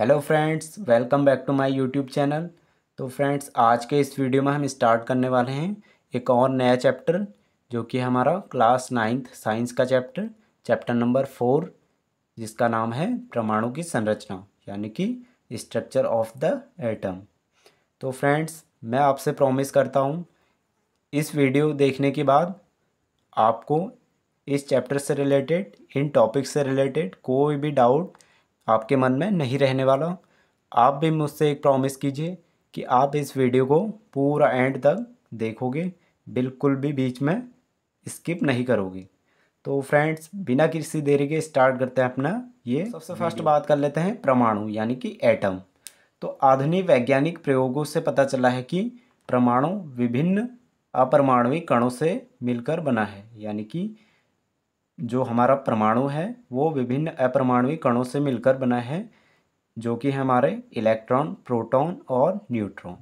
Hello friends, welcome back to my YouTube channel. तो friends, आज के इस वीडियो में हम स्टार्ट करने वाले हैं एक और नया चैप्टर, जो कि हमारा क्लास 9th साइंस का चैप्टर नंबर 4, जिसका नाम है परमाणु की संरचना, यानी कि स्ट्रक्चर ऑफ द एटम। तो फ्रेंड्स, मैं आपसे प्रॉमिस करता हूँ इस वीडियो देखने के बाद आपको इस चैप्टर से रिलेटेड, इन टॉपिक से रिलेटेड कोई भी डाउट आपके मन में नहीं रहने वाला। आप भी मुझसे एक प्रॉमिस कीजिए कि आप इस वीडियो को पूरा एंड तक देखोगे, बिल्कुल भी बीच में स्किप नहीं करोगे। तो फ्रेंड्स, बिना किसी देरी के स्टार्ट करते हैं अपना ये सबसे फर्स्ट बात कर लेते हैं परमाणु यानी कि एटम। तो आधुनिक वैज्ञानिक प्रयोगों से पता चला है कि परमाणु विभिन्न अपरमाणविक कणों से मिलकर बना है, यानी कि जो हमारा परमाणु है वो विभिन्न अपरमाणविक कणों से मिलकर बना है, जो कि हमारे इलेक्ट्रॉन, प्रोटॉन और न्यूट्रॉन।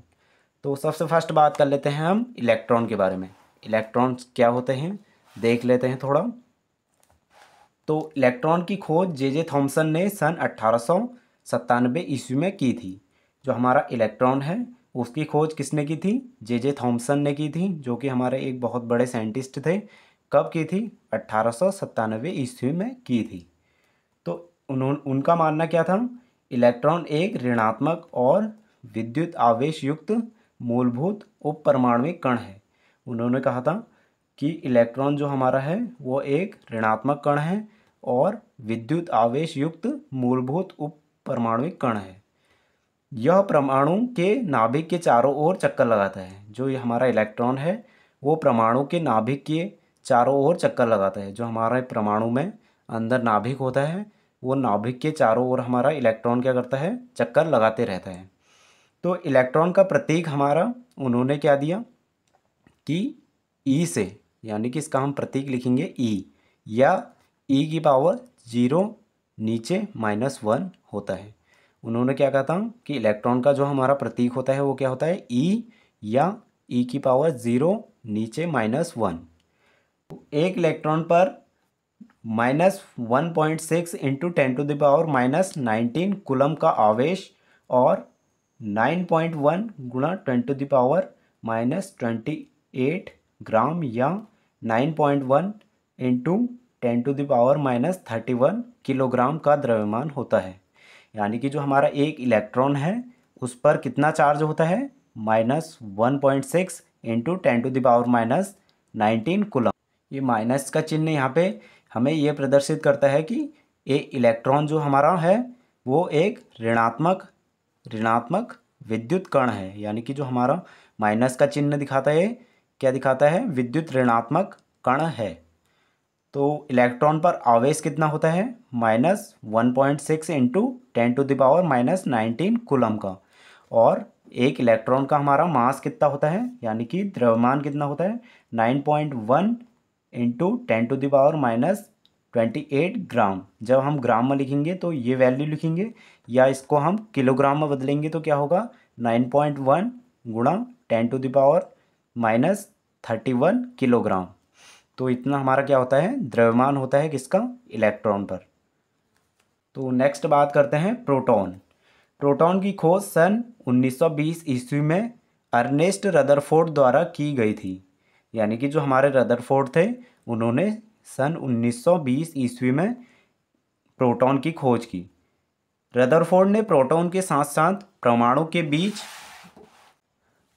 तो सबसे फर्स्ट बात कर लेते हैं हम इलेक्ट्रॉन के बारे में। इलेक्ट्रॉन्स क्या होते हैं देख लेते हैं थोड़ा। तो इलेक्ट्रॉन की खोज जे थॉमसन ने सन 1897 ईस्वी में की थी। जो हमारा इलेक्ट्रॉन है उसकी खोज किसने की थी? जे थॉमसन ने की थी, जो कि हमारे एक बहुत बड़े साइंटिस्ट थे। कब की थी? 1897 ईस्वी में की थी। तो उनका मानना क्या था? इलेक्ट्रॉन एक ऋणात्मक और विद्युत आवेश युक्त मूलभूत उपपरमाणविक कण है। उन्होंने कहा था कि इलेक्ट्रॉन जो हमारा है वो एक ऋणात्मक कण है और विद्युत आवेश युक्त मूलभूत उपपरमाणविक कण है। यह परमाणु के नाभिक के चारों ओर चक्कर लगाता है। जो ये हमारा इलेक्ट्रॉन है वो परमाणु के नाभिक के चारों ओर चक्कर लगाता है। जो हमारे परमाणु में अंदर नाभिक होता है वो नाभिक के चारों ओर हमारा इलेक्ट्रॉन क्या करता है? चक्कर लगाते रहता है। तो इलेक्ट्रॉन का प्रतीक हमारा उन्होंने क्या दिया कि ई से, यानी कि इसका हम प्रतीक लिखेंगे ई, या ई की पावर 0 नीचे -1 होता है। उन्होंने क्या कहा था कि इलेक्ट्रॉन का जो हमारा प्रतीक होता है वो क्या होता है? ई, या ई की पावर 0 नीचे -1। एक इलेक्ट्रॉन पर -1.6 इंटू 10⁻⁻19 कूलम का आवेश और 9.1 गुणा 10⁻⁻28 ग्राम या 9.1 इंटू 10⁻31 किलोग्राम का द्रव्यमान होता है। यानी कि जो हमारा एक इलेक्ट्रॉन है उस पर कितना चार्ज होता है? -1.6 इंटू 10⁻⁻19 कूलम। ये माइनस का चिन्ह यहाँ पे हमें ये प्रदर्शित करता है कि ये इलेक्ट्रॉन जो हमारा है वो एक ऋणात्मक विद्युत कण है। यानी कि जो हमारा माइनस का चिन्ह दिखाता है, क्या दिखाता है? विद्युत ऋणात्मक कण है। तो इलेक्ट्रॉन पर आवेश कितना होता है? -1.6 इंटू 10⁻⁻19 कूलम का। और एक इलेक्ट्रॉन का हमारा मास कितना होता है, यानी कि द्रव्यमान कितना होता है? 9.1 इंटू 10⁻28 ग्राम। जब हम ग्राम में लिखेंगे तो ये वैल्यू लिखेंगे, या इसको हम किलोग्राम में बदलेंगे तो क्या होगा? 9.1 गुणा 10⁻31 किलोग्राम। तो इतना हमारा क्या होता है? द्रव्यमान होता है किसका? इलेक्ट्रॉन पर। तो नेक्स्ट बात करते हैं प्रोटॉन। प्रोटॉन की खोज सन 1920 ईस्वी में अर्नेस्ट रदरफोर्ड द्वारा की गई थी। यानी कि जो हमारे रदरफोर्ड थे उन्होंने सन 1920 ईस्वी में प्रोटॉन की खोज की। रदरफोर्ड ने प्रोटॉन के साथ साथ परमाणु के बीच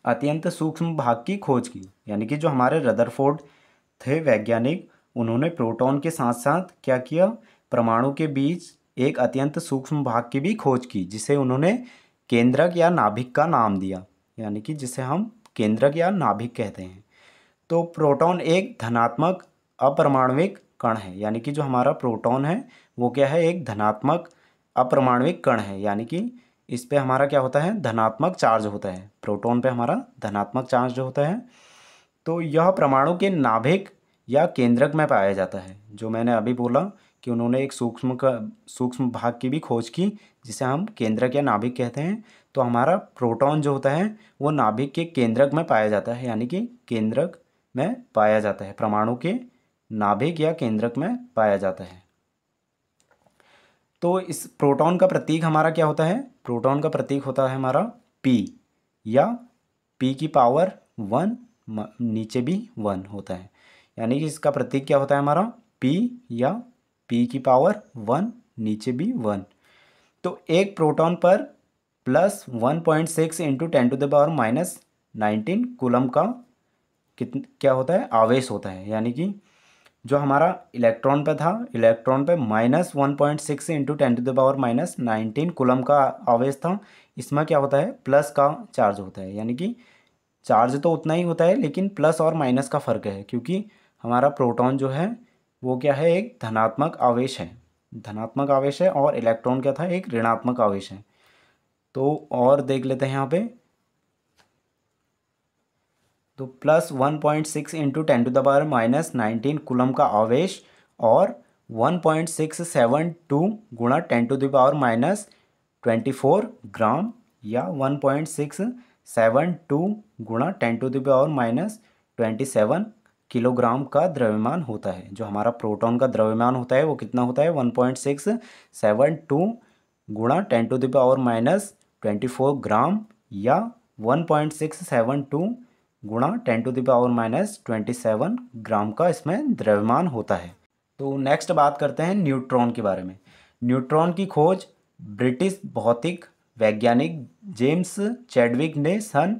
अत्यंत सूक्ष्म भाग की खोज की। यानी कि जो हमारे रदरफोर्ड थे वैज्ञानिक, उन्होंने प्रोटॉन के साथ साथ क्या किया? परमाणु के बीच एक अत्यंत सूक्ष्म भाग की भी खोज की, जिसे उन्होंने केंद्रक या नाभिक का नाम दिया। यानी कि जिसे हम केंद्रक या नाभिक कहते हैं। तो प्रोटॉन एक धनात्मक अपरमाणविक कण है। यानी कि जो हमारा प्रोटॉन है वो क्या है? एक धनात्मक अपरमाणविक कण है। यानी कि इस पे हमारा क्या होता है? धनात्मक चार्ज होता है। प्रोटॉन पे हमारा धनात्मक चार्ज होता है। तो यह परमाणु के नाभिक या केंद्रक में पाया जाता है। जो मैंने अभी बोला कि उन्होंने एक सूक्ष्म भाग की भी खोज की, जिसे हम केंद्रक या नाभिक कहते हैं। तो हमारा प्रोटॉन जो होता है वो नाभिक के केंद्रक में पाया जाता है। यानी कि केंद्रक में पाया जाता है, परमाणु के नाभिक या केंद्रक में पाया जाता है। तो इस प्रोटॉन का प्रतीक हमारा क्या होता है? प्रोटॉन का प्रतीक होता है हमारा P, या P की पावर 1, नीचे भी 1 होता है, यानी कि इसका प्रतीक क्या होता है हमारा? P या P की पावर 1, नीचे भी 1। तो एक प्रोटॉन पर प्लस 1.6 इंटू 10⁻⁻19 कूलम का क्या होता है? आवेश होता है। यानी कि जो हमारा इलेक्ट्रॉन पे था, इलेक्ट्रॉन पे -1.6 इंटू 10⁻⁻19 कूलम का आवेश था। इसमें क्या होता है? प्लस का चार्ज होता है। यानी कि चार्ज तो उतना ही होता है, लेकिन प्लस और माइनस का फ़र्क है, क्योंकि हमारा प्रोटॉन जो है वो क्या है? एक धनात्मक आवेश है, धनात्मक आवेश है, और इलेक्ट्रॉन क्या था? एक ऋणात्मक आवेश है। तो और देख लेते हैं यहाँ पे। तो प्लस 1.6 इंटू 10⁻⁻19 कूलम का आवेश और 1.672 गुणा 10⁻⁻24 ग्राम, या 1.672 गुणा 10⁻⁻27 किलोग्राम का द्रव्यमान होता है। जो हमारा प्रोटॉन का द्रव्यमान होता है वो कितना होता है? 1.672 गुणा 10⁻⁻24 ग्राम, या 1.672 गुणा 10⁻⁻27 ग्राम का इसमें द्रव्यमान होता है। तो नेक्स्ट बात करते हैं न्यूट्रॉन के बारे में। न्यूट्रॉन की खोज ब्रिटिश भौतिक वैज्ञानिक जेम्स चैडविक ने सन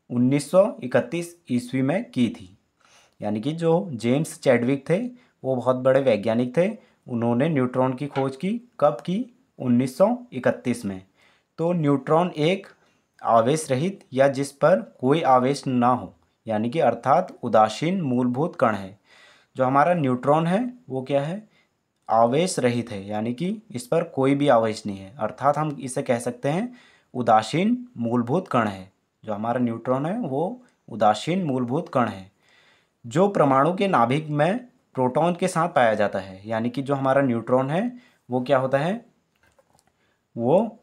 1931 ईस्वी में की थी। यानी कि जो जेम्स चैडविक थे वो बहुत बड़े वैज्ञानिक थे। उन्होंने न्यूट्रॉन की खोज की। कब की? 1931 में। तो न्यूट्रॉन एक आवेश रहित या जिस पर कोई आवेश ना हो, यानी कि अर्थात उदासीन मूलभूत कण है। जो हमारा न्यूट्रॉन है वो क्या है? आवेश रहित है, यानी कि इस पर कोई भी आवेश नहीं है, अर्थात हम इसे कह सकते हैं उदासीन मूलभूत कण है। जो हमारा न्यूट्रॉन है वो उदासीन मूलभूत कण है, जो परमाणु के नाभिक में प्रोटॉन के साथ पाया जाता है। यानी कि जो हमारा न्यूट्रॉन है वो क्या होता है? वो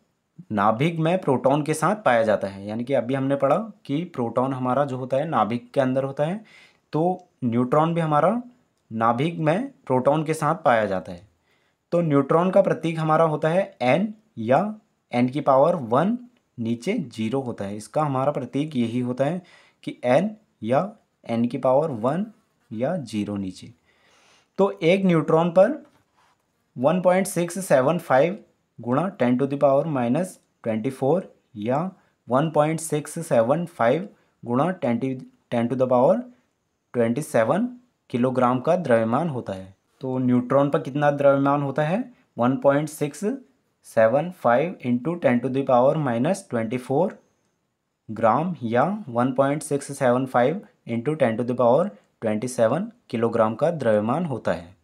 नाभिक में प्रोटॉन के साथ पाया जाता है। यानी कि अभी हमने पढ़ा कि प्रोटॉन हमारा जो होता है नाभिक के अंदर होता है, तो न्यूट्रॉन भी हमारा नाभिक में प्रोटॉन के साथ पाया जाता है। तो न्यूट्रॉन का प्रतीक हमारा होता है N, या N की पावर 1 नीचे 0 होता है। इसका हमारा प्रतीक यही होता है कि N या N की पावर 1 या 0 नीचे। तो एक न्यूट्रॉन पर 1.675 गुणा 10⁻⁻24 या 1.675 गुणा 10⁻27 किलोग्राम का द्रव्यमान होता है। तो न्यूट्रॉन पर कितना द्रव्यमान होता है? 1.675 इंटू 10⁻⁻24 ग्राम, या 1.675 इंटू 10⁻27 किलोग्राम का द्रव्यमान होता है।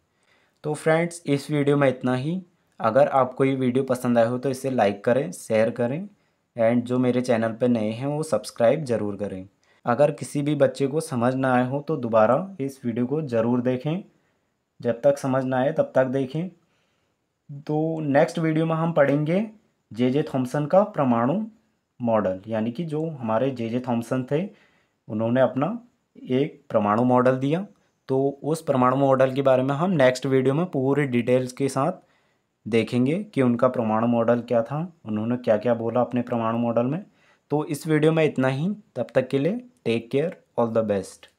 तो फ्रेंड्स, इस वीडियो में इतना ही। अगर आपको ये वीडियो पसंद आया हो तो इसे लाइक करें, शेयर करें, एंड जो मेरे चैनल पर नए हैं वो सब्सक्राइब ज़रूर करें। अगर किसी भी बच्चे को समझ ना आए हो तो दोबारा इस वीडियो को ज़रूर देखें। जब तक समझ ना आए तब तक देखें। तो नेक्स्ट वीडियो में हम पढ़ेंगे जे थॉमसन का परमाणु मॉडल। यानी कि जो हमारे जे थॉमसन थे उन्होंने अपना एक परमाणु मॉडल दिया। तो उस परमाणु मॉडल के बारे में हम नेक्स्ट वीडियो में पूरे डिटेल्स के साथ देखेंगे कि उनका परमाणु मॉडल क्या था, उन्होंने क्या क्या बोला अपने परमाणु मॉडल में। तो इस वीडियो में इतना ही। तब तक के लिए take care, all the best.